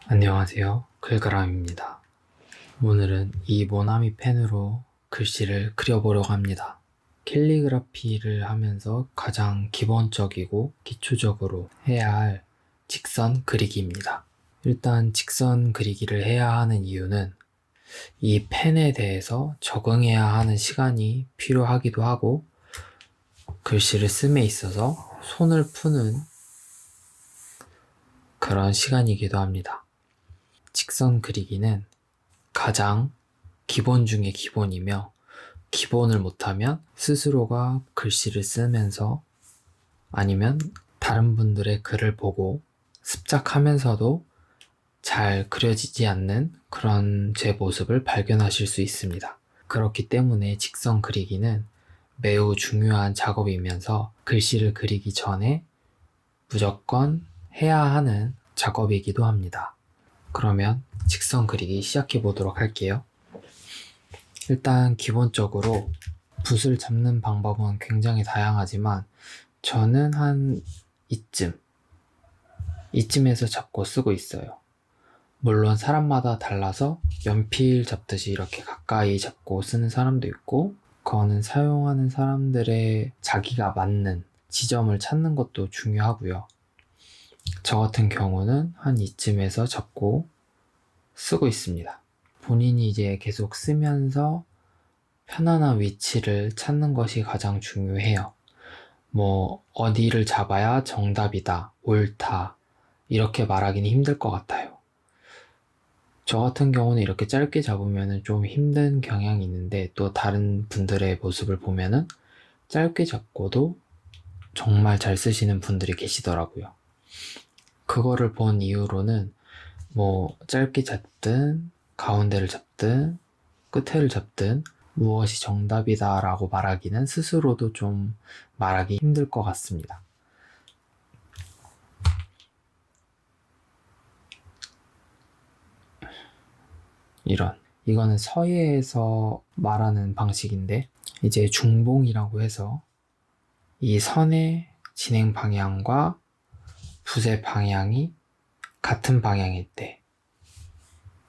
안녕하세요. 글가람입니다. 오늘은 이 모나미 펜으로 글씨를 그려보려고 합니다. 캘리그라피를 하면서 가장 기본적이고 기초적으로 해야 할 직선 그리기입니다. 일단 직선 그리기를 해야 하는 이유는 이 펜에 대해서 적응해야 하는 시간이 필요하기도 하고 글씨를 씀에 있어서 손을 푸는 그런 시간이기도 합니다. 직선 그리기는 가장 기본 중의 기본이며 기본을 못하면 스스로가 글씨를 쓰면서 아니면 다른 분들의 글을 보고 습작하면서도 잘 그려지지 않는 그런 제 모습을 발견하실 수 있습니다. 그렇기 때문에 직선 그리기는 매우 중요한 작업이면서 글씨를 그리기 전에 무조건 해야 하는 작업이기도 합니다. 그러면 직선 그리기 시작해 보도록 할게요. 일단 기본적으로 붓을 잡는 방법은 굉장히 다양하지만 저는 한 이쯤에서 잡고 쓰고 있어요. 물론 사람마다 달라서 연필 잡듯이 이렇게 가까이 잡고 쓰는 사람도 있고, 그거는 사용하는 사람들의 자기가 맞는 지점을 찾는 것도 중요하고요. 저 같은 경우는 한 이쯤에서 잡고 쓰고 있습니다. 본인이 이제 계속 쓰면서 편안한 위치를 찾는 것이 가장 중요해요. 어디를 잡아야 정답이다, 옳다, 이렇게 말하기는 힘들 것 같아요. 저 같은 경우는 이렇게 짧게 잡으면 좀 힘든 경향이 있는데, 또 다른 분들의 모습을 보면은 짧게 잡고도 정말 잘 쓰시는 분들이 계시더라고요. 그거를 본 이후로는 짧게 잡든 가운데를 잡든 끝에를 잡든 무엇이 정답이다 라고 말하기는 스스로도 좀 말하기 힘들 것 같습니다. 이거는 서예에서 말하는 방식인데, 이제 중봉이라고 해서 이 선의 진행 방향과 붓의 방향이 같은 방향일 때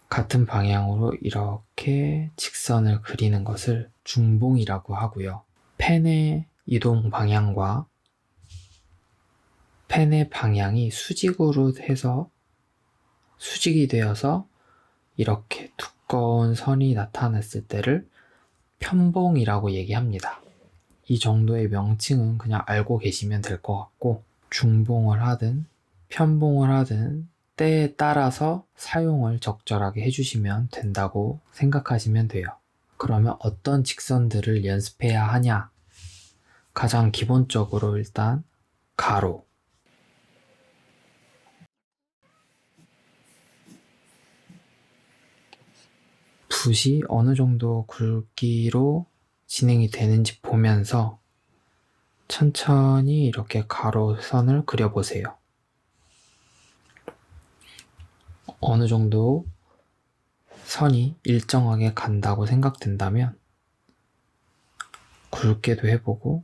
같은 방향으로 이렇게 직선을 그리는 것을 중봉이라고 하고요. 펜의 이동 방향과 펜의 방향이 수직이 되어서 이렇게 두꺼운 선이 나타났을 때를 편봉이라고 얘기합니다. 이 정도의 명칭은 그냥 알고 계시면 될 것 같고, 중봉을 하든 편봉을 하든 때에 따라서 사용을 적절하게 해주시면 된다고 생각하시면 돼요. 그러면 어떤 직선들을 연습해야 하냐? 가장 기본적으로 일단 가로, 붓이 어느 정도 굵기로 진행이 되는지 보면서 천천히 이렇게 가로선을 그려보세요. 어느 정도 선이 일정하게 간다고 생각된다면 굵게도 해보고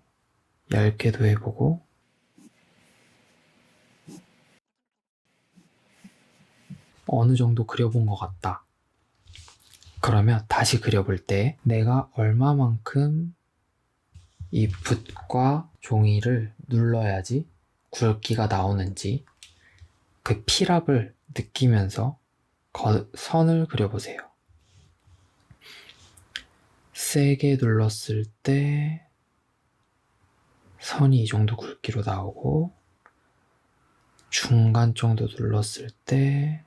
얇게도 해보고, 어느 정도 그려본 것 같다. 그러면 다시 그려볼 때 내가 얼마만큼 이 붓과 종이를 눌러야지 굵기가 나오는지 그 필압을 느끼면서 선을 그려보세요. 세게 눌렀을 때 선이 이 정도 굵기로 나오고, 중간 정도 눌렀을 때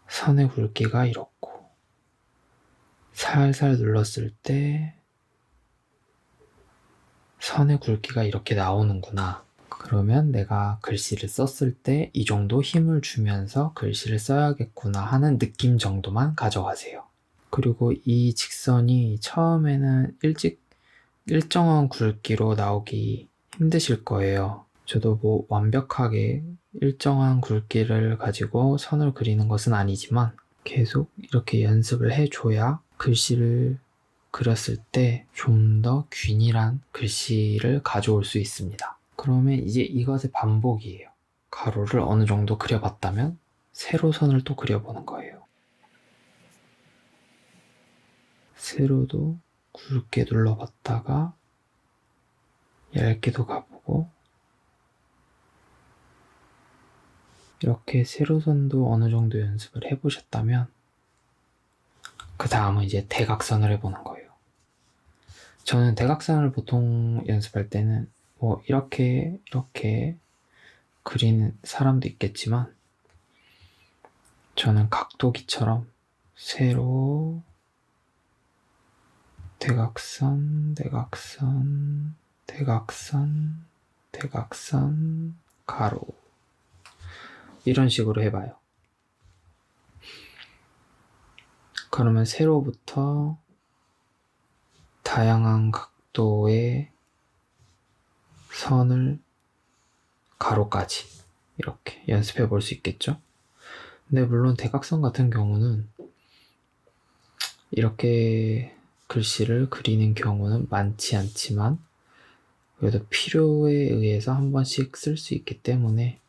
선의 굵기가 이렇고, 살살 눌렀을 때 선의 굵기가 이렇게 나오는구나. 그러면 내가 글씨를 썼을 때 이 정도 힘을 주면서 글씨를 써야겠구나 하는 느낌 정도만 가져가세요. 그리고 이 직선이 처음에는 일정한 굵기로 나오기 힘드실 거예요. 저도 완벽하게 일정한 굵기를 가지고 선을 그리는 것은 아니지만 계속 이렇게 연습을 해줘야 글씨를 그렸을 때 좀 더 균일한 글씨를 가져올 수 있습니다. 그러면 이제 이것의 반복이에요. 가로를 어느 정도 그려봤다면 세로선을 또 그려보는 거예요. 세로도 굵게 눌러봤다가 얇게도 가보고, 이렇게 세로선도 어느 정도 연습을 해보셨다면 그 다음은 이제 대각선을 해보는 거예요. 저는 대각선을 보통 연습할 때는 뭐 이렇게 그리는 사람도 있겠지만, 저는 각도기처럼 세로, 대각선, 대각선, 대각선, 대각선, 가로, 이런 식으로 해봐요. 그러면 세로부터 다양한 각도의 선을 가로까지 이렇게 연습해 볼 수 있겠죠? 근데 물론 대각선 같은 경우는 이렇게 글씨를 그리는 경우는 많지 않지만 그래도 필요에 의해서 한 번씩 쓸 수 있기 때문에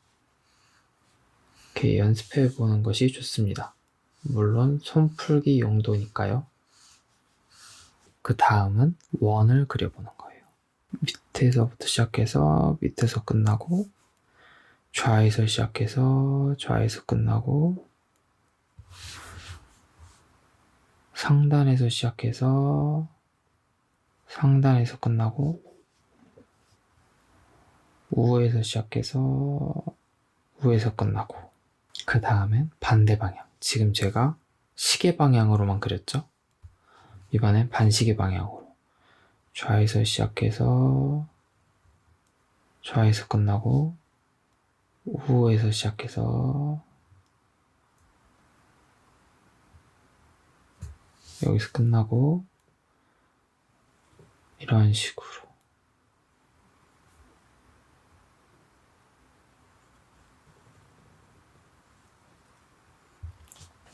이렇게 연습해 보는 것이 좋습니다. 물론 손풀기 용도니까요. 그 다음은 원을 그려보는 거예요. 밑에서부터 시작해서 밑에서 끝나고, 좌에서 시작해서 좌에서 끝나고, 상단에서 시작해서 상단에서 끝나고, 우에서 시작해서 우에서 끝나고, 그 다음엔 반대 방향. 지금 제가 시계 방향으로만 그렸죠? 이번엔 반시계 방향으로. 좌에서 시작해서 좌에서 끝나고, 우에서 시작해서 여기서 끝나고, 이런 식으로.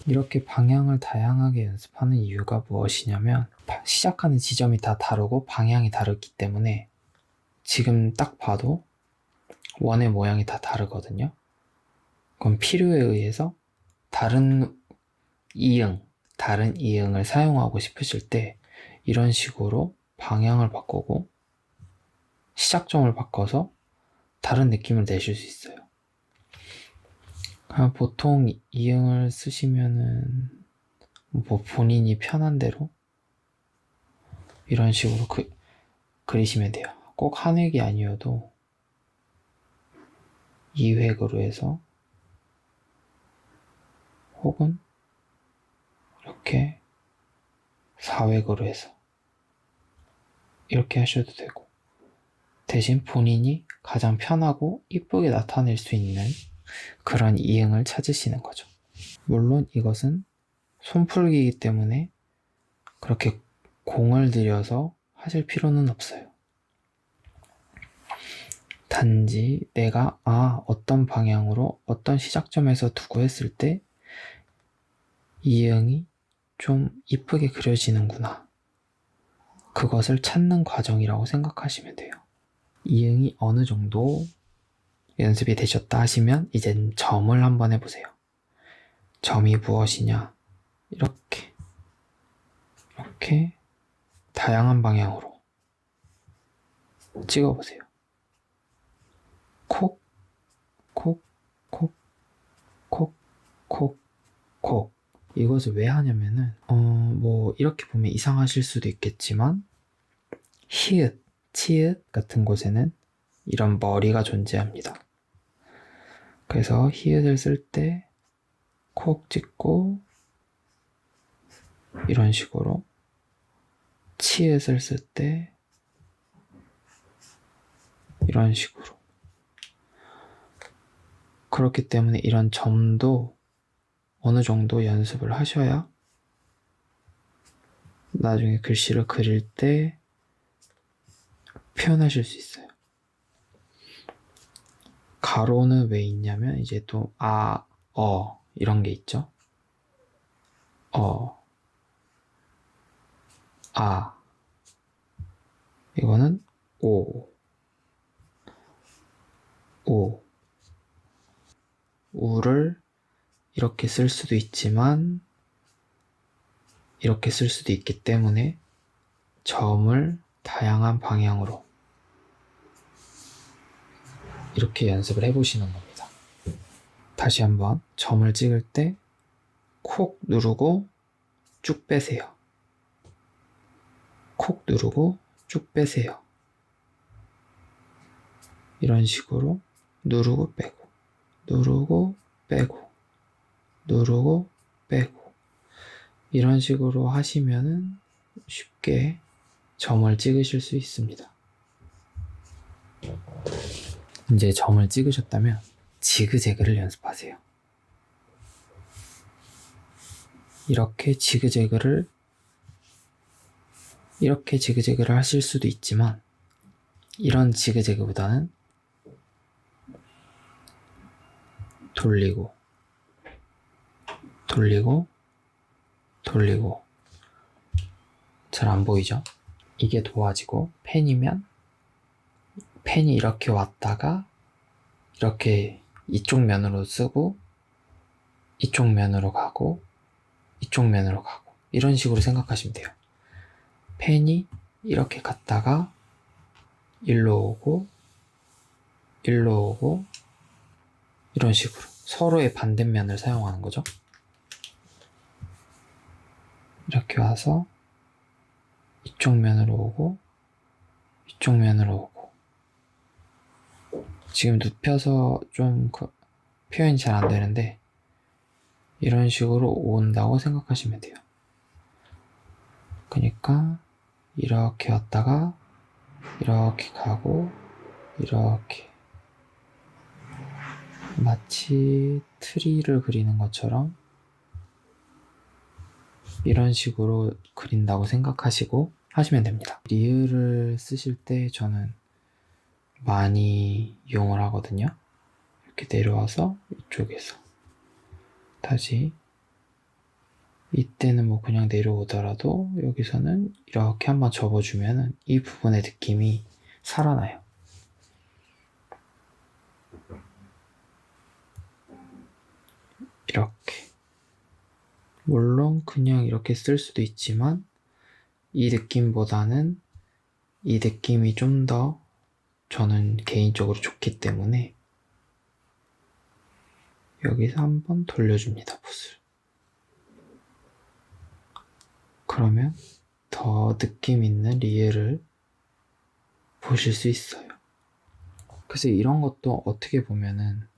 이렇게 방향을 다양하게 연습하는 이유가 무엇이냐면, 시작하는 지점이 다 다르고 방향이 다르기 때문에 지금 딱 봐도 원의 모양이 다 다르거든요. 그럼 필요에 의해서 다른 이응을 사용하고 싶으실 때 이런 식으로 방향을 바꾸고 시작점을 바꿔서 다른 느낌을 내실 수 있어요. 보통 이응을 쓰시면은 뭐 본인이 편한 대로 이런 식으로 그리시면 돼요. 꼭 한 획이 아니어도 2획으로 해서, 혹은 이렇게 4획으로 해서 이렇게 하셔도 되고, 대신 본인이 가장 편하고 이쁘게 나타낼 수 있는 그런 이응을 찾으시는 거죠. 물론 이것은 손풀기이기 때문에 그렇게 공을 들여서 하실 필요는 없어요. 단지 내가 어떤 방향으로 어떤 시작점에서 두고 했을 때 이응이 좀 이쁘게 그려지는구나, 그것을 찾는 과정이라고 생각하시면 돼요. 이응이 어느 정도 연습이 되셨다 하시면 이젠 점을 한번 해보세요. 점이 무엇이냐, 이렇게 다양한 방향으로 찍어보세요. 콕, 콕, 콕, 콕, 콕, 콕. 이것을 왜 하냐면은 뭐 이렇게 보면 이상하실 수도 있겠지만, 히읗, 치읓 같은 곳에는 이런 머리가 존재합니다. 그래서 히읗을 쓸 때 콕 찍고, 이런 식으로 치읓을 쓸 때 이런 식으로. 그렇기 때문에 이런 점도 어느 정도 연습을 하셔야 나중에 글씨를 그릴 때 표현하실 수 있어요. 가로는 왜 있냐면 이제 또 이런 게 있죠. 이거는 우를 이렇게 쓸 수도 있지만 이렇게 쓸 수도 있기 때문에 점을 다양한 방향으로 이렇게 연습을 해보시는 겁니다. 다시 한번 점을 찍을 때 콕 누르고 쭉 빼세요. 콕 누르고 쭉 빼세요. 이런 식으로 누르고 빼고 누르고 빼고 누르고 빼고 이런 식으로 하시면은 쉽게 점을 찍으실 수 있습니다. 이제 점을 찍으셨다면 지그재그를 연습하세요. 이렇게 지그재그를 하실 수도 있지만 이런 지그재그보다는 돌리고 돌리고 돌리고 잘 안 보이죠? 이게 도와지고 펜이면 펜이 이렇게 왔다가 이렇게 이쪽 면으로 쓰고 이쪽 면으로 가고 이쪽 면으로 가고 이런 식으로 생각하시면 돼요. 펜이 이렇게 갔다가 일로 오고 일로 오고 이런 식으로 서로의 반대면을 사용하는 거죠. 이렇게 와서 이쪽 면으로 오고 이쪽 면으로 오고 지금 눕혀서 좀 표현이 잘 안 되는데 이런 식으로 온다고 생각하시면 돼요. 그러니까 이렇게 왔다가 이렇게 가고 이렇게 마치 트리를 그리는 것처럼 이런 식으로 그린다고 생각하시고 하시면 됩니다. 리을을 쓰실 때 저는 많이 이용을 하거든요. 이렇게 내려와서 이쪽에서 다시 이때는 뭐 그냥 내려오더라도 여기서는 이렇게 한번 접어주면은 이 부분의 느낌이 살아나요. 이렇게 물론 그냥 이렇게 쓸 수도 있지만 이 느낌보다는 이 느낌이 좀 더 저는 개인적으로 좋기 때문에 여기서 한번 돌려줍니다, 붓을. 그러면 더 느낌 있는 리을을 보실 수 있어요. 그래서 이런 것도 어떻게 보면은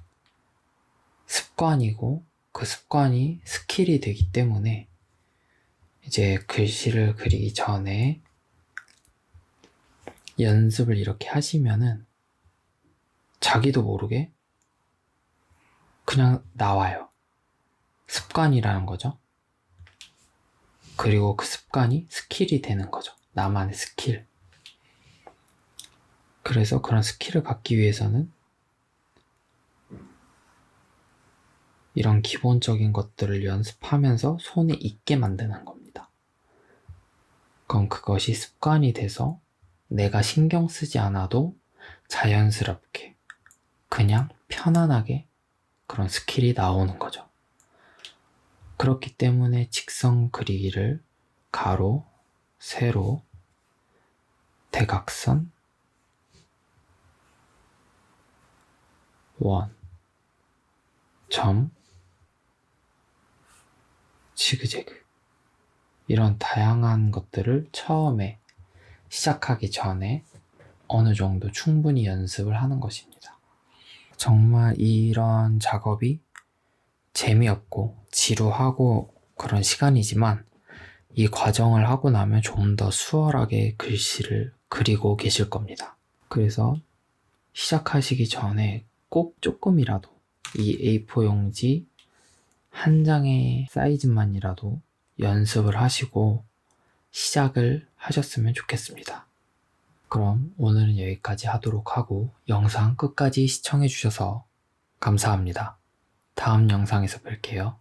습관이고 그 습관이 스킬이 되기 때문에 이제 글씨를 그리기 전에 연습을 이렇게 하시면은 자기도 모르게 그냥 나와요. 습관이라는 거죠. 그리고 그 습관이 스킬이 되는 거죠. 나만의 스킬. 그래서 그런 스킬을 갖기 위해서는 이런 기본적인 것들을 연습하면서 손에 익게 만드는 겁니다. 그럼 그것이 습관이 돼서 내가 신경 쓰지 않아도 자연스럽게 그냥 편안하게 그런 스킬이 나오는 거죠. 그렇기 때문에 직선 그리기를 가로, 세로, 대각선, 원, 점, 지그재그 이런 다양한 것들을 처음에 시작하기 전에 어느 정도 충분히 연습을 하는 것입니다. 정말 이런 작업이 재미없고 지루하고 그런 시간이지만 이 과정을 하고 나면 좀 더 수월하게 글씨를 그리고 계실 겁니다. 그래서 시작하시기 전에 꼭 조금이라도 이 A4 용지 한 장의 사이즈만이라도 연습을 하시고 시작을 하셨으면 좋겠습니다. 그럼 오늘은 여기까지 하도록 하고 영상 끝까지 시청해주셔서 감사합니다. 다음 영상에서 뵐게요.